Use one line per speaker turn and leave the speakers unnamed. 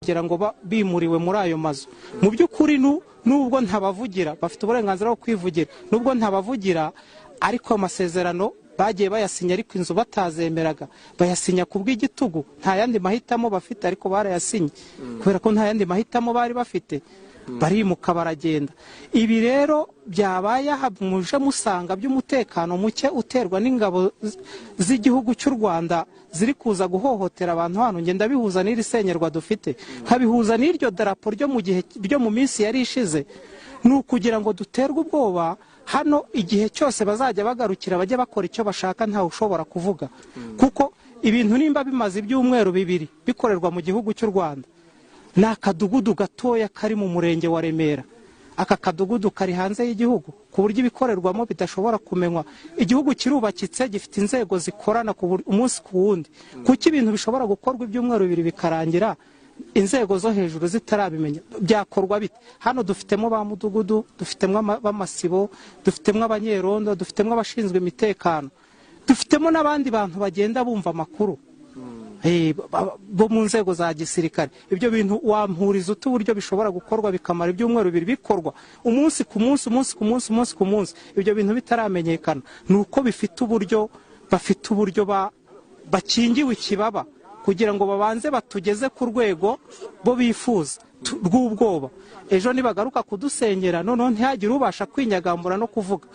kugira ngo bimuriwe muri ayo mazu. Mu by'ukuri nubwo ntabavugira, bafite uburenganzira bwo kwivugira, nubwo ntabavugira, ariko amasezerano bagiye bayasinya, ariko inzu batazemeraga bayasinya ku bw'igitugu. Nta yandi mahitamo bafite, ariko barayasinye kubera ko nta yandi mahitamo bari bafite, barimuka baragenda. Ibi rero byabaye muje musanga by'umutekano muke uterwa n'ingabo z'igihugu cy'u Rwanda ziri kuza guhohotera abantu hano. Ngenda bihuza n'iri senyerwa dufite, nkabihuza n'iryo darapo ryo mu minsi yari ishize. Ni ukugira ngo duterwe ubwoba hano, igihe cyose bazajya bagarukira bajya bakora icyo bashaka, ntawe ushobora kuvuga. Kuko ibintu nimba bimaze ibyumweru 2 bikorerwa mu gihugu cy'u Rwanda, ni akadugudu gatoya kari mu murenge wa Remera. Aka kadugudu kari hanze y'igihugu ku buryo ibikorerwamo bidashobora kumenywa. Igihugu kirubakitse, gifite inzego zikorana umunsi ku wundi. Kuki ibintu bishobora gukorwa ibyumweru 2 bikarangira inzego zo hejuru zitarabimenya? Byakorwa bite? Hano dufitemo ba mudugudu, dufitemo b'amasibo, dufitemo abanyerondo, dufitemo abashinzwe imitekano, dufitemo n'abandi bantu bagenda bumva amakuru bo mu nzego za gisirikare. Ibyo bintu wampuriza utu uburyo bishobora gukorwa bikamara ibyumweru 2 bikorwa umunsi ku munsi, umunsi ku munsi, umunsi ku munsi, ibyo bintu bitaramenyekana? Nuko bafite uburyo bakingiwe ikibaba kugira ngo babanze batugeze ku rwego bo bifuza rw'ubwoba. Ejo nibagaruka kudusenyera, noneho ntihagire ubasha kwinyagambura no kuvuga.